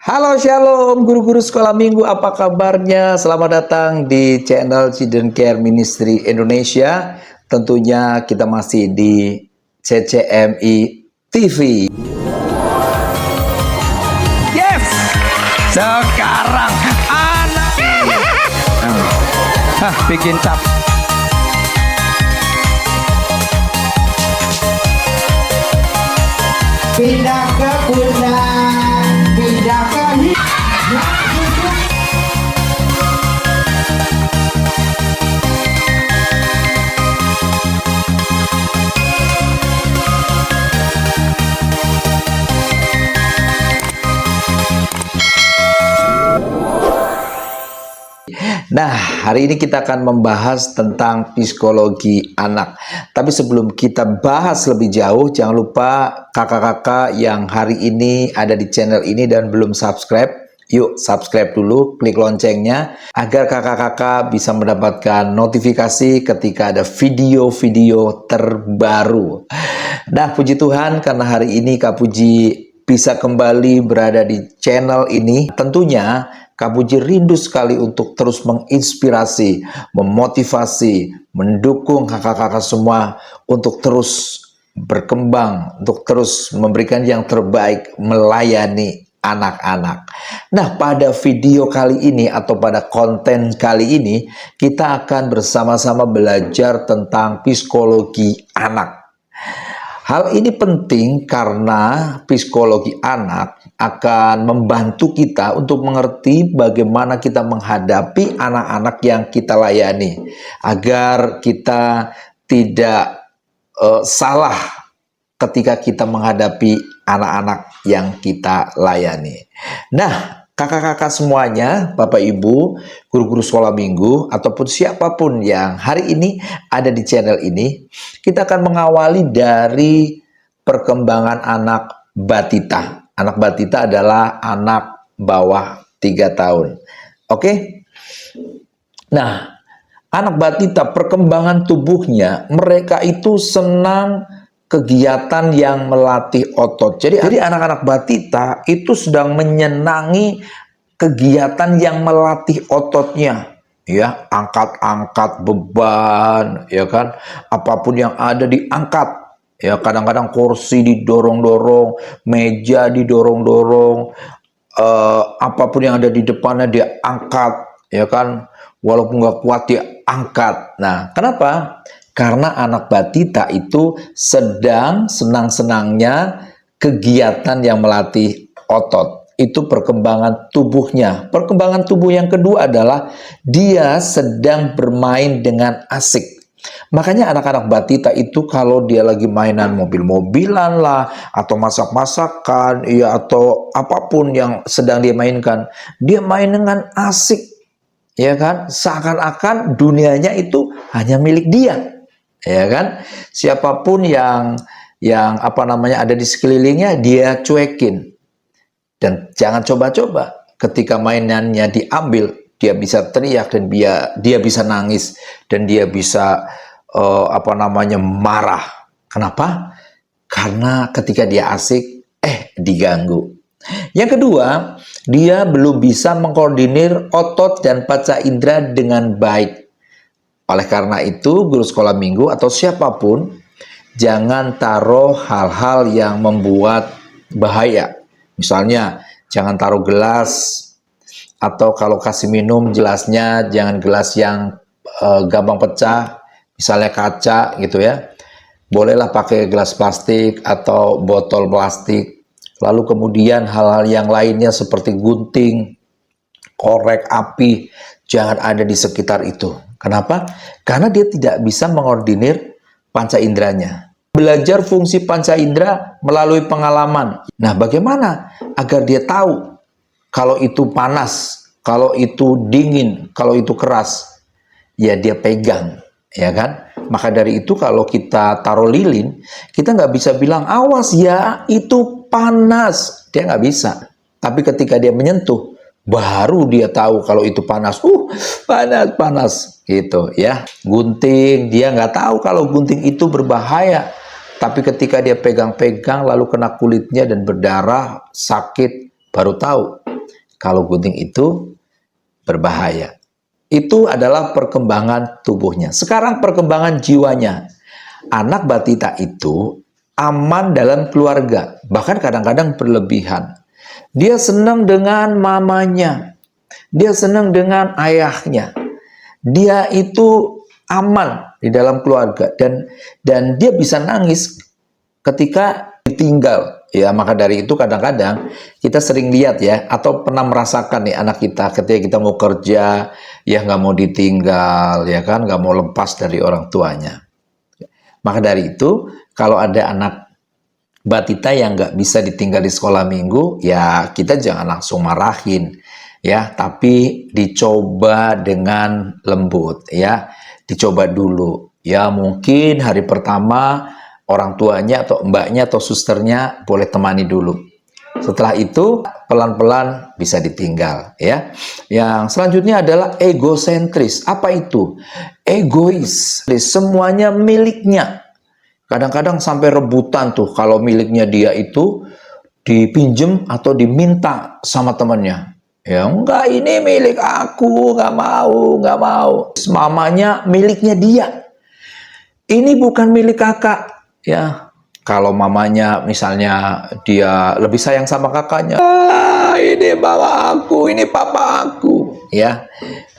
Halo Shalom guru-guru sekolah minggu, apa kabarnya? Selamat datang di channel Children Care Ministry Indonesia. Tentunya kita masih di CCMI TV. Yes! Sekarang anak bikin cap. Pindah ke Bunda, pindah ke Nah, hari ini kita akan membahas tentang psikologi anak. Tapi sebelum kita bahas lebih jauh, jangan lupa kakak-kakak yang hari ini ada di channel ini dan belum subscribe, yuk subscribe dulu, klik loncengnya, agar kakak-kakak bisa mendapatkan notifikasi ketika ada video-video terbaru. Nah, puji Tuhan karena hari ini Kak Puji bisa kembali berada di channel ini. Tentunya Kak Puji rindu sekali untuk terus menginspirasi, memotivasi, mendukung kakak-kakak semua untuk terus berkembang, untuk terus memberikan yang terbaik, melayani anak-anak. Nah, pada video kali ini atau pada konten kali ini, kita akan bersama-sama belajar tentang psikologi anak. Hal ini penting karena psikologi anak akan membantu kita untuk mengerti bagaimana kita menghadapi anak-anak yang kita layani, agar kita tidak salah ketika kita menghadapi anak-anak yang kita layani. Nah, kakak-kakak semuanya, Bapak Ibu, guru-guru sekolah minggu, ataupun siapapun yang hari ini ada di channel ini, kita akan mengawali dari perkembangan anak batita. Anak batita adalah anak bawah 3 tahun. Oke? Nah, anak batita, perkembangan tubuhnya, mereka itu senang kegiatan yang melatih otot. Jadi anak-anak batita itu sedang menyenangi kegiatan yang melatih ototnya. Ya, angkat-angkat beban, ya kan? Apapun yang ada diangkat. Ya, kadang-kadang kursi didorong-dorong, meja didorong-dorong, apapun yang ada di depannya dia angkat, ya kan? Walaupun nggak kuat dia angkat. Nah, kenapa? Karena anak batita itu sedang senang-senangnya kegiatan yang melatih otot. Itu perkembangan tubuhnya. Perkembangan tubuh yang kedua adalah dia sedang bermain dengan asik. Makanya anak-anak batita itu kalau dia lagi mainan mobil-mobilan lah, atau masak-masakan, ya, atau apapun yang sedang dia mainkan, dia main dengan asik, ya kan? Seakan-akan dunianya itu hanya milik dia, ya kan? Siapapun yang ada di sekelilingnya dia cuekin. Dan jangan coba-coba ketika mainannya diambil, dia bisa teriak dan dia bisa nangis dan dia bisa marah. Kenapa? Karena ketika dia asik diganggu. Yang kedua, dia belum bisa mengkoordinir otot dan panca indera dengan baik. Oleh karena itu, guru sekolah minggu atau siapapun jangan taruh hal-hal yang membuat bahaya. Misalnya, jangan taruh gelas, atau kalau kasih minum jelasnya jangan gelas yang gampang pecah, misalnya kaca gitu ya. Bolehlah pakai gelas plastik atau botol plastik. Lalu kemudian hal-hal yang lainnya seperti gunting, korek api, jangan ada di sekitar itu. Kenapa? Karena dia tidak bisa mengordinir panca inderanya. Belajar fungsi panca indera melalui pengalaman. Nah, bagaimana agar dia tahu kalau itu panas, kalau itu dingin, kalau itu keras? Ya dia pegang, ya kan? Maka dari itu kalau kita taruh lilin, kita nggak bisa bilang, awas ya itu panas. Dia nggak bisa. Tapi ketika dia menyentuh, baru dia tahu kalau itu panas. Panas gitu ya. Gunting, dia nggak tahu kalau gunting itu berbahaya. Tapi ketika dia pegang-pegang lalu kena kulitnya dan berdarah, sakit, baru tahu kalau gunting itu berbahaya. Itu adalah perkembangan tubuhnya. Sekarang perkembangan jiwanya. Anak batita itu aman dalam keluarga, bahkan kadang-kadang berlebihan. Dia senang dengan mamanya, dia senang dengan ayahnya. Dia itu aman di dalam keluarga dan dia bisa nangis ketika ditinggal. Ya, maka dari itu kadang-kadang kita sering lihat ya, atau pernah merasakan nih anak kita ketika kita mau kerja, ya nggak mau ditinggal, ya kan, nggak mau lepas dari orang tuanya. Maka dari itu, kalau ada anak batita yang nggak bisa ditinggal di sekolah minggu, ya kita jangan langsung marahin, ya, tapi dicoba dengan lembut, ya, dicoba dulu. Ya mungkin hari pertama orang tuanya atau mbaknya atau susternya boleh temani dulu. Setelah itu pelan-pelan bisa ditinggal, ya. Yang selanjutnya adalah egosentris. Apa itu? Egois. Semuanya miliknya. Kadang-kadang sampai rebutan tuh kalau miliknya dia itu dipinjem atau diminta sama temannya. Ya enggak, ini milik aku, nggak mau, nggak mau. Mamanya miliknya dia. Ini bukan milik kakak. Ya, kalau mamanya misalnya dia lebih sayang sama kakaknya, ini bawa aku, ini papa aku, ya,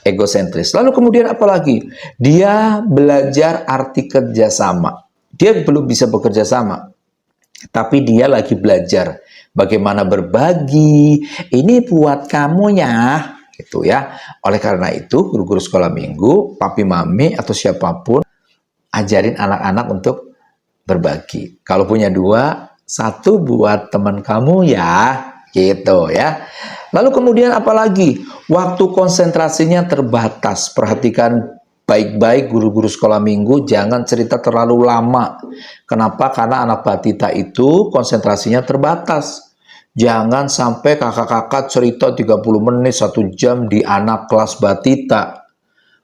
egosentris. Lalu kemudian apa lagi? Dia belajar arti kerjasama. Dia belum bisa bekerja sama, tapi dia lagi belajar bagaimana berbagi. Ini buat kamu ya, gitu ya. Oleh karena itu, guru-guru sekolah minggu, papi mami atau siapapun, ajarin anak-anak untuk berbagi. Kalau punya dua, satu buat teman kamu ya, gitu ya. Lalu kemudian apalagi? Waktu konsentrasinya terbatas. Perhatikan baik-baik guru-guru sekolah minggu, jangan cerita terlalu lama. Kenapa? Karena anak batita itu konsentrasinya terbatas. Jangan sampai kakak-kakak cerita 30 menit, 1 jam di anak kelas batita.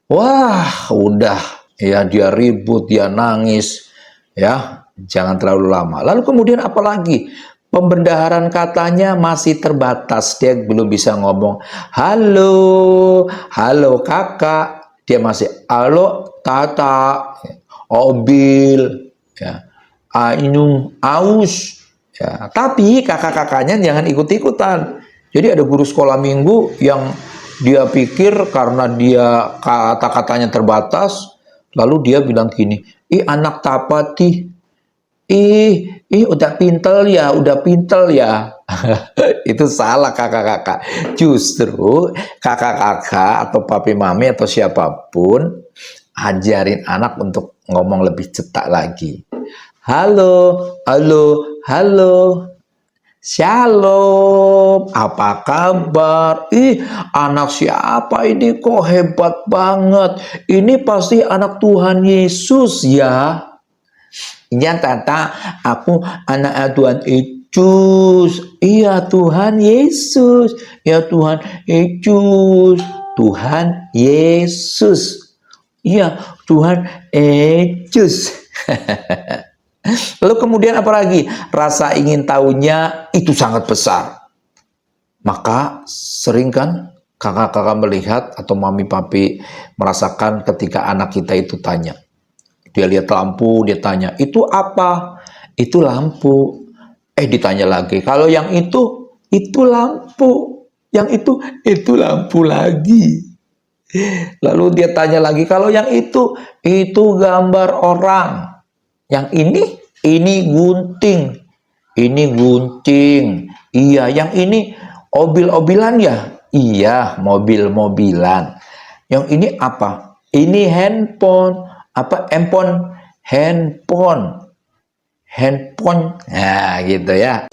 Wah, udah ya, dia ribut, dia nangis. Ya, jangan terlalu lama. Lalu kemudian apalagi? Pembendaharan katanya masih terbatas. Dia belum bisa ngomong, halo, halo kakak. Dia masih, halo tata, obil, ya, ainung, aus. Ya, tapi kakak-kakaknya jangan ikut-ikutan. Jadi ada guru sekolah minggu yang dia pikir karena dia kata-katanya terbatas, lalu dia bilang gini, ih anak tapati, ih udah pintel ya, udah pintel ya. Itu salah kakak-kakak. Justru kakak-kakak atau papi mami atau siapapun ajarin anak untuk ngomong lebih cetak lagi. Halo, halo, halo. Shalom, apa kabar? Ih, anak siapa ini kok hebat banget? Ini pasti anak Tuhan Yesus ya. Iya tata, aku anak Tuhan Yesus. Iya Tuhan Yesus. Ya Tuhan Yesus. Tuhan Yesus. Iya Tuhan Yesus. Lalu kemudian apa lagi? Rasa ingin tahunya itu sangat besar. Maka sering kan kakak-kakak melihat atau mami papi merasakan ketika anak kita itu tanya. Dia lihat lampu, dia tanya, itu apa? Itu lampu. Ditanya lagi, kalau yang itu lampu. Yang itu lampu lagi. Lalu dia tanya lagi, kalau yang itu gambar orang. Yang ini gunting. Ini gunting. Iya, yang ini mobil-mobilan ya? Iya, mobil-mobilan. Yang ini apa? Ini handphone. Apa? Handphone. Nah, gitu ya.